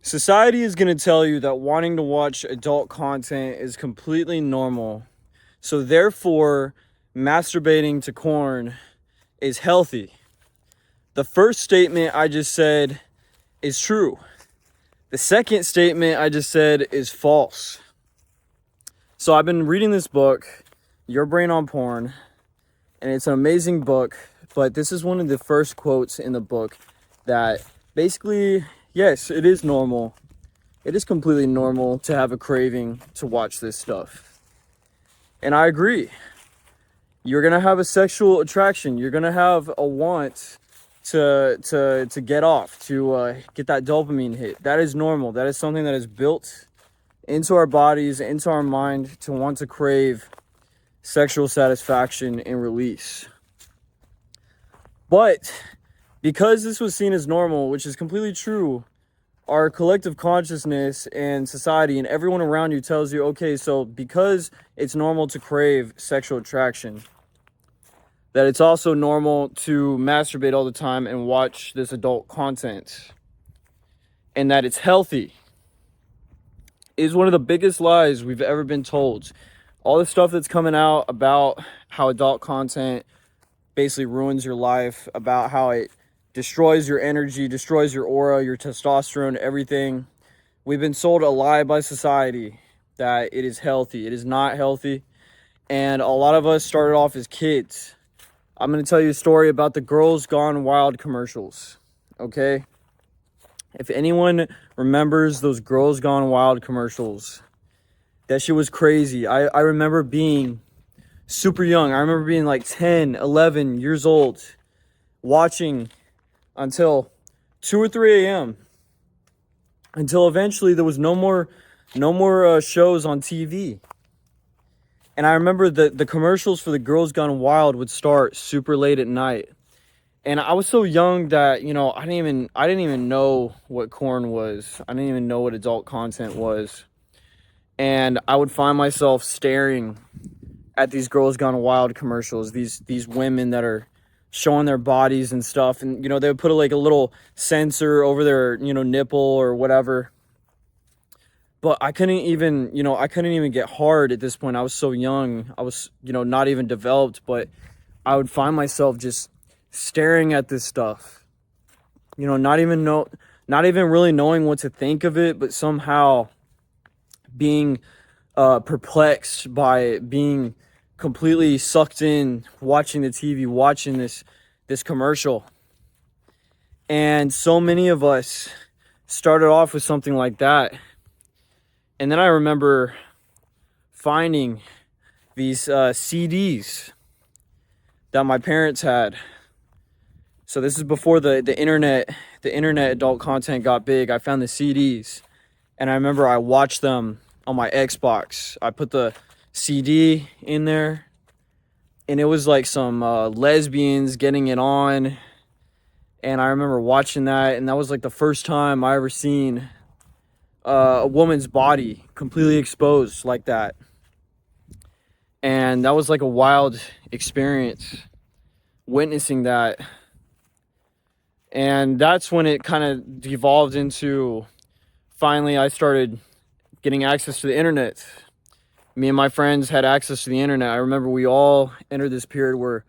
Society is going to tell you that wanting to watch adult content is completely normal. So, therefore, masturbating to porn is healthy. The first statement I just said is true. The second statement I just said is false. So, I've been reading this book, Your Brain on Porn, and it's an amazing book. But this is one of the first quotes in the book that basically, yes, it is normal. It is completely normal to have a craving to watch this stuff. And I agree. You're going to have a sexual attraction. You're going to have a want to get off, to get that dopamine hit. That is normal. That is something that is built into our bodies, into our mind, to want to crave sexual satisfaction and release. But because this was seen as normal, which is completely true, our collective consciousness and society and everyone around you tells you, okay, so because it's normal to crave sexual attraction, that it's also normal to masturbate all the time and watch this adult content, and that it's healthy, is one of the biggest lies we've ever been told. All the stuff that's coming out about how adult content basically ruins your life, about how it destroys your energy, destroys your aura, your testosterone, everything. We've been sold a lie by society that it is healthy. It is not healthy. And a lot of us started off as kids. I'm going to tell you a story about the Girls Gone Wild commercials, okay? If anyone remembers those Girls Gone Wild commercials, that shit was crazy. I remember being super young. I remember being like 10, 11 years old, watching until 2 or 3 a.m. until eventually there was no more shows on TV. And I remember the commercials for the Girls Gone Wild would start super late at night. And I was so young that, I didn't even know what porn was. I didn't even know what adult content was. And I would find myself staring at these Girls Gone Wild commercials, these women that are showing their bodies and stuff, and they would put a little sensor over their nipple or whatever. But I couldn't even get hard at this point. I was so young. I was not even developed, but I would find myself just staring at this stuff, not even really knowing what to think of it, but somehow being perplexed by it, being completely sucked in, watching the TV, watching this commercial. And so many of us started off with something like that. And then I remember finding these CDs that my parents had. So this is before the internet adult content got big. I found the CDs, and I remember I watched them on my Xbox. I put the CD in there, and it was like some lesbians getting it on, and I remember watching that, and that was like the first time I ever seen a woman's body completely exposed like that. And that was like a wild experience witnessing that. And that's when it kind of devolved into, finally I started getting access to the internet. Me and my friends had access to the internet. I remember we all entered this period where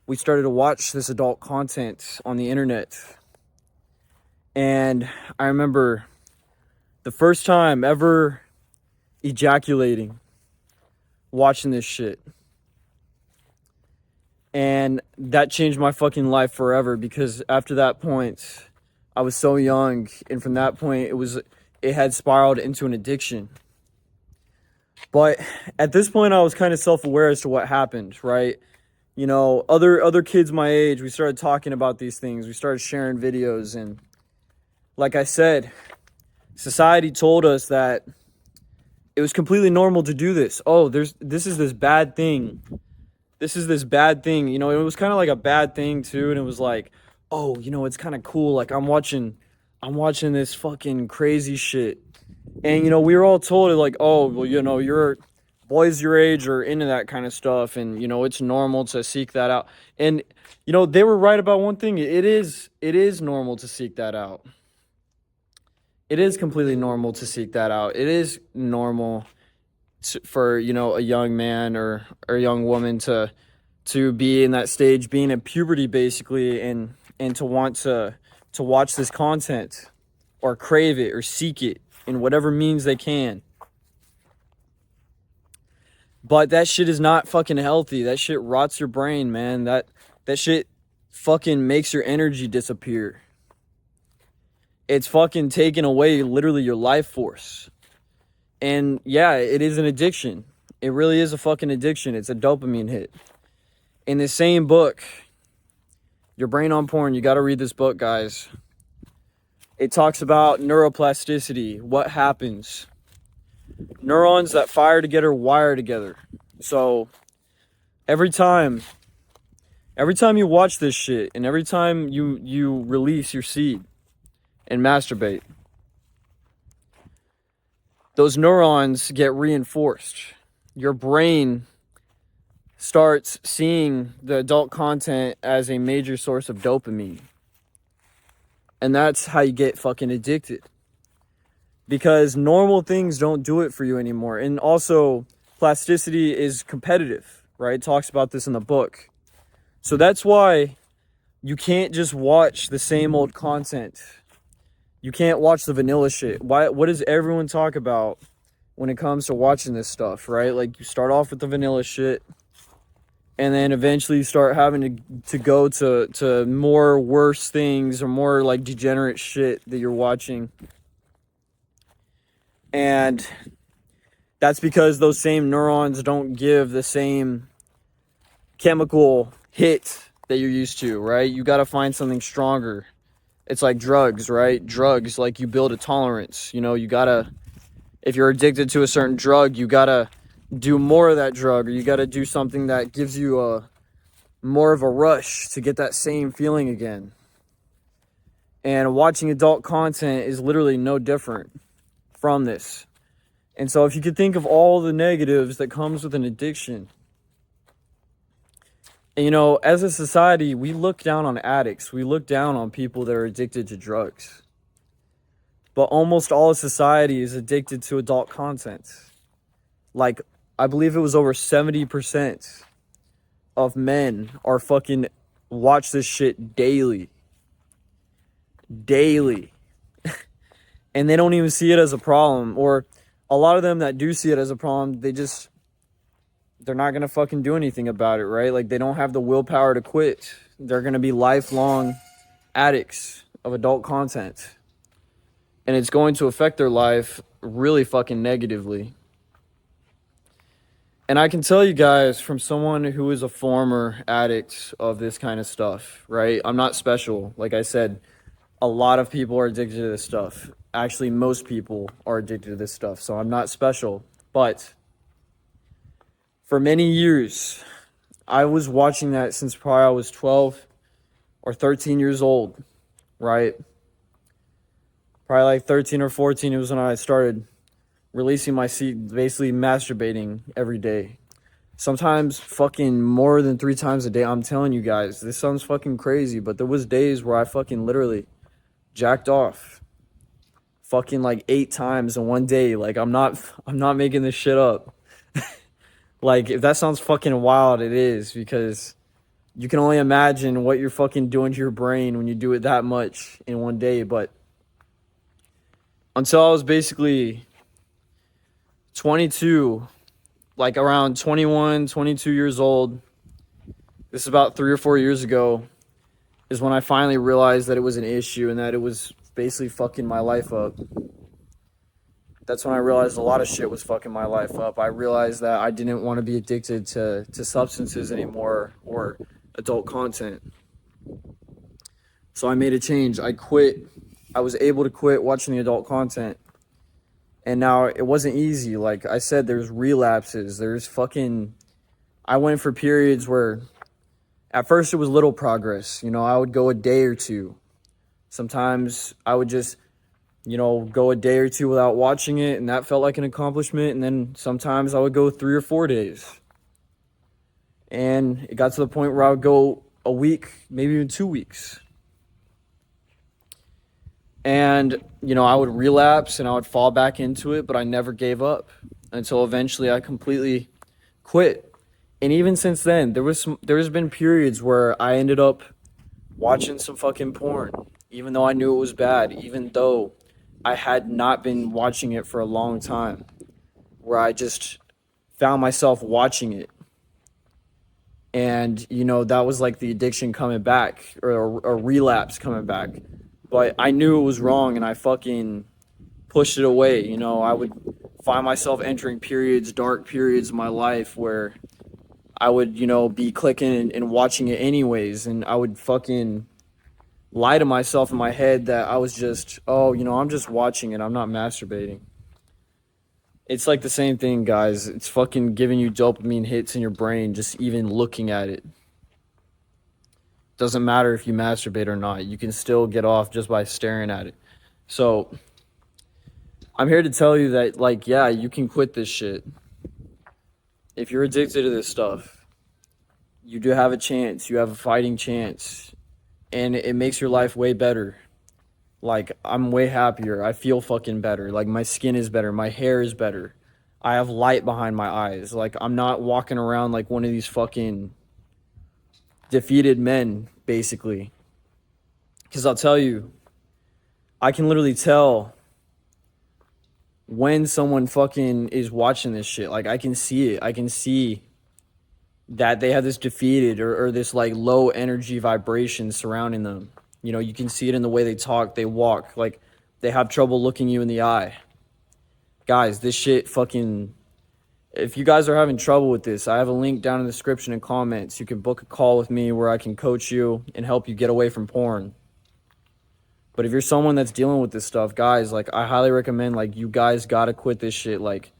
we started to watch this adult content on the internet. And I remember the first time ever ejaculating, watching this shit. And that changed my fucking life forever, because after that point, I was so young, and from that point, it had spiraled into an addiction. But at this point, I was kind of self-aware as to what happened, right? Other kids my age, we started talking about these things. We started sharing videos, and like I said, society told us that it was completely normal to do this. Oh, this is this bad thing. This is this bad thing. It was kind of like a bad thing too, and it was like, oh, it's kind of cool. Like I'm watching this fucking crazy shit. And we were all told like, oh, well, your boys your age are into that kind of stuff, and it's normal to seek that out. And they were right about one thing. It is normal to seek that out. it is completely normal to seek that out. It is normal for, you know, a young man or a young woman to be in that stage, being in puberty basically, and to want to watch this content or crave it or seek it in whatever means they can. But that shit is not fucking healthy. That shit rots your brain, man. That shit fucking makes your energy disappear. It's fucking taking away literally your life force. And yeah, it is an addiction. It really is a fucking addiction. It's a dopamine hit. In the same book, Your Brain on Porn, you got to read this book, guys. It talks about neuroplasticity, what happens. Neurons that fire together wire together. So every time you watch this shit, and every time you release your seed and masturbate, those neurons get reinforced. Your brain starts seeing the adult content as a major source of dopamine. And that's how you get fucking addicted. Because normal things don't do it for you anymore. And also, plasticity is competitive, right? It talks about this in the book. So that's why you can't just watch the same old content. You can't watch the vanilla shit. What does everyone talk about when it comes to watching this stuff, right? Like, you start off with the vanilla shit, and then eventually you start having to go to more worse things or more like degenerate shit that you're watching. And that's because those same neurons don't give the same chemical hit that you're used to, right? You got to find something stronger. It's like drugs, right? Drugs, like, you build a tolerance. You know, you got to, if you're addicted to a certain drug, you got to do more of that drug, or you got to do something that gives you a more of a rush to get that same feeling again. And watching adult content is literally no different from this. And so if you could think of all the negatives that comes with an addiction, and, you know, as a society, we look down on addicts. We look down on people that are addicted to drugs. But almost all of society is addicted to adult content. Like, I believe it was over 70% of men are fucking watch this shit daily. Daily. And they don't even see it as a problem. Or a lot of them that do see it as a problem, they're not going to fucking do anything about it, right? Like, they don't have the willpower to quit. They're going to be lifelong addicts of adult content. And it's going to affect their life really fucking negatively. And I can tell you guys, from someone who is a former addict of this kind of stuff, right? I'm not special. Like I said, a lot of people are addicted to this stuff. Actually, most people are addicted to this stuff. So I'm not special. But for many years, I was watching that since probably I was 12 or 13 years old, right? Probably like 13 or 14, it was when I started releasing my seed, basically masturbating every day. Sometimes fucking more than 3 times a day. I'm telling you guys, this sounds fucking crazy, but there was days where I fucking literally jacked off fucking like 8 times in one day. Like, I'm not making this shit up. Like, if that sounds fucking wild, it is, because you can only imagine what you're fucking doing to your brain when you do it that much in one day. But until I was basically 22, like around 21, 22 years old, this is about 3 or 4 years ago, is when I finally realized that it was an issue and that it was basically fucking my life up. That's when I realized a lot of shit was fucking my life up. I realized that I didn't want to be addicted to substances anymore or adult content. So I made a change. I quit. I was able to quit watching the adult content. And now it wasn't easy. Like I said, there's relapses. I went for periods where at first it was little progress. You know, I would go a day or two. Sometimes I would just, you know, go a day or two without watching it, and that felt like an accomplishment. And then sometimes I would go 3 or 4 days. And it got to the point where I would go a week, maybe even 2 weeks. And, you know, I would relapse and I would fall back into it, but I never gave up until eventually I completely quit. And even since then, there's been periods where I ended up watching some fucking porn, even though I knew it was bad, even though I had not been watching it for a long time, where I just found myself watching it. And, you know, that was like the addiction coming back, or a relapse coming back. But I knew it was wrong and I fucking pushed it away. You know, I would find myself entering periods, dark periods of my life where I would, you know, be clicking and watching it anyways. And I would fucking lie to myself in my head that I was just, oh, you know, I'm just watching it. I'm not masturbating. It's like the same thing, guys. It's fucking giving you dopamine hits in your brain just even looking at it. Doesn't matter if you masturbate or not. You can still get off just by staring at it. So I'm here to tell you that, like, yeah, you can quit this shit. If you're addicted to this stuff, you do have a chance. You have a fighting chance. And it makes your life way better. Like, I'm way happier. I feel fucking better. Like, my skin is better. My hair is better. I have light behind my eyes. Like, I'm not walking around like one of these fucking defeated men, basically. Because I'll tell you, I can literally tell when someone fucking is watching this shit. Like, I can see it. I can see that they have this defeated or this, like, low energy vibration surrounding them. You know, you can see it in the way they talk, they walk, like they have trouble looking you in the eye. Guys, this shit fucking, if you guys are having trouble with this, I have a link down in the description and comments. You can book a call with me where I can coach you and help you get away from porn. But if you're someone that's dealing with this stuff, guys, like, I highly recommend, like, you guys gotta quit this shit. Like,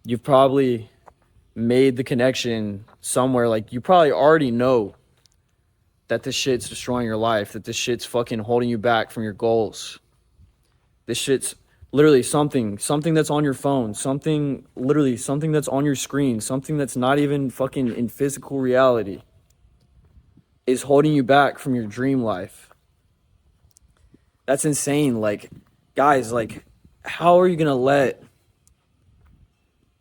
you've probably made the connection somewhere. Like, you probably already know that this shit's destroying your life, that this shit's fucking holding you back from your goals. This shit's literally something that's on your phone, something that's on your screen, something that's not even fucking in physical reality is holding you back from your dream life. That's insane. Like, guys, like, how are you gonna let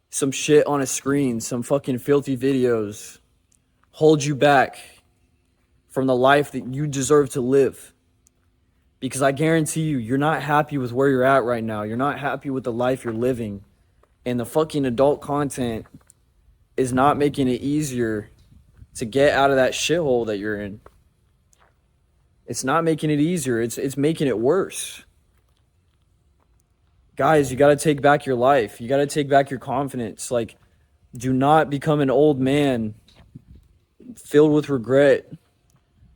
some shit on a screen, some fucking filthy videos, hold you back from the life that you deserve to live? Because I guarantee you, you're not happy with where you're at right now. You're not happy with the life you're living. And the fucking adult content is not making it easier to get out of that shithole that you're in. It's not making it easier. It's making it worse. Guys, you got to take back your life. You got to take back your confidence. Like, do not become an old man filled with regret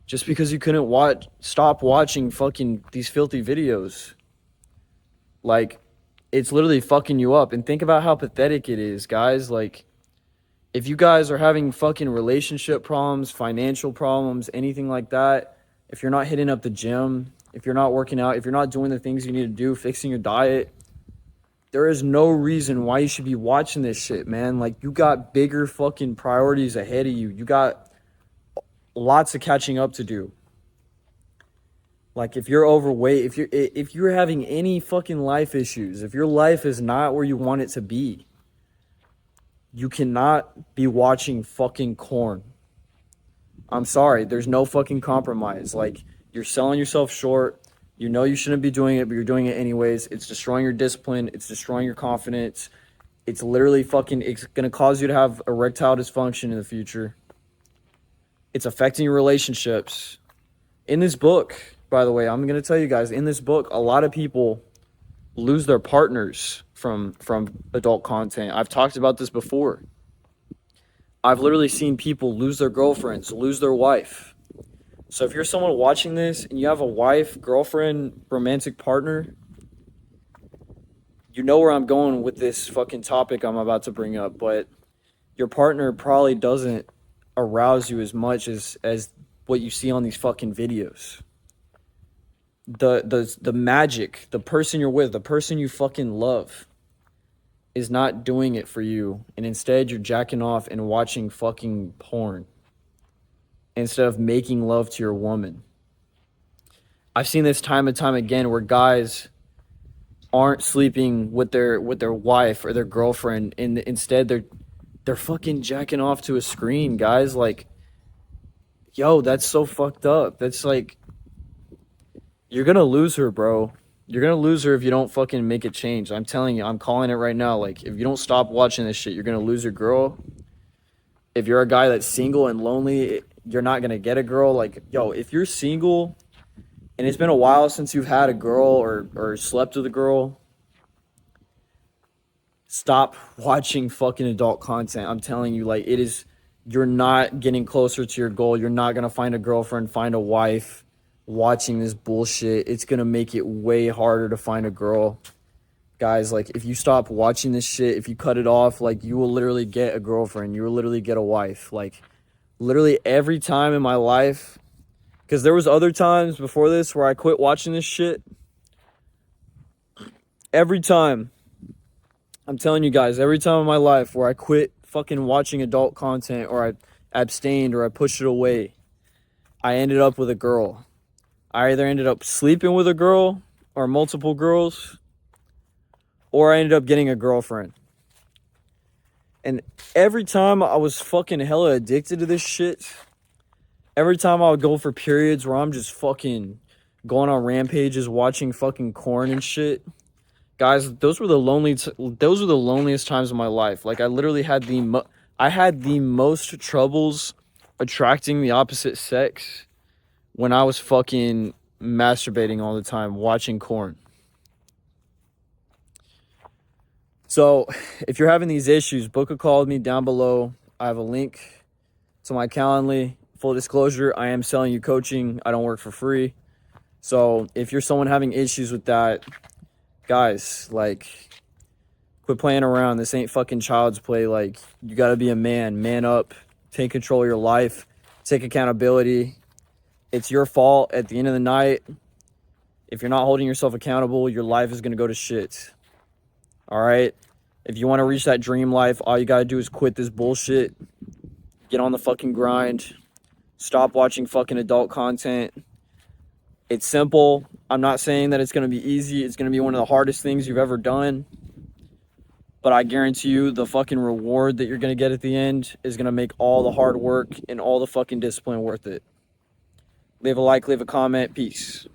just because you couldn't stop watching fucking these filthy videos. Like, it's literally fucking you up. And think about how pathetic it is, guys. Like, if you guys are having fucking relationship problems, financial problems, anything like that, if you're not hitting up the gym, if you're not working out, if you're not doing the things you need to do, fixing your diet, there is no reason why you should be watching this shit, man. Like, you got bigger fucking priorities ahead of you. You got lots of catching up to do. Like, if you're overweight, if you're having any fucking life issues, if your life is not where you want it to be, you cannot be watching fucking corn. I'm sorry, there's no fucking compromise. Like, you're selling yourself short. You know you shouldn't be doing it, but you're doing it anyways. It's destroying your discipline. It's destroying your confidence. It's literally fucking, it's gonna cause you to have erectile dysfunction in the future. It's affecting your relationships. In this book, by the way, I'm going to tell you guys, in this book, a lot of people lose their partners from adult content. I've talked about this before. I've literally seen people lose their girlfriends, lose their wife. So if you're someone watching this and you have a wife, girlfriend, romantic partner, you know where I'm going with this fucking topic I'm about to bring up, but your partner probably doesn't arouse you as much as what you see on these fucking videos. The magic, the person you're with, the person you fucking love is not doing it for you, and instead you're jacking off and watching fucking porn instead of making love to your woman. I've seen this time and time again where guys aren't sleeping with their wife or their girlfriend, and instead they're fucking jacking off to a screen, guys. Like, yo, that's so fucked up. That's like, you're gonna lose her, bro. You're gonna lose her if you don't fucking make a change. I'm telling you, I'm calling it right now. Like, if you don't stop watching this shit, you're gonna lose your girl. If you're a guy that's single and lonely, you're not gonna get a girl. Like, yo, if you're single and it's been a while since you've had a girl or slept with a girl, stop watching fucking adult content. I'm telling you, like, it is, you're not getting closer to your goal. You're not gonna find a girlfriend, find a wife watching this bullshit. It's gonna make it way harder to find a girl. Guys, like, if you stop watching this shit, if you cut it off, like, you will literally get a girlfriend. You will literally get a wife. Like, literally every time in my life, because there was other times before this where I quit watching this shit. Every time, I'm telling you guys, every time in my life where I quit fucking watching adult content, or I abstained, or I pushed it away, I ended up with a girl. I either ended up sleeping with a girl or multiple girls, or I ended up getting a girlfriend. And every time I was fucking hella addicted to this shit, every time I would go for periods where I'm just fucking going on rampages, watching fucking corn and shit, guys, those were the loneliest times of my life. Like, I literally had the most troubles attracting the opposite sex when I was fucking masturbating all the time, watching corn. So, if you're having these issues, book a call with me down below. I have a link to my Calendly. Full disclosure, I am selling you coaching. I don't work for free. So, if you're someone having issues with that, guys, like, quit playing around. This ain't fucking child's play. Like, you gotta be a man. Man up. Take control of your life. Take accountability. It's your fault at the end of the night. If you're not holding yourself accountable, your life is gonna go to shit. All right? If you want to reach that dream life, all you got to do is quit this bullshit. Get on the fucking grind. Stop watching fucking adult content. It's simple. I'm not saying that it's going to be easy. It's going to be one of the hardest things you've ever done. But I guarantee you the fucking reward that you're going to get at the end is going to make all the hard work and all the fucking discipline worth it. Leave a like, leave a comment. Peace.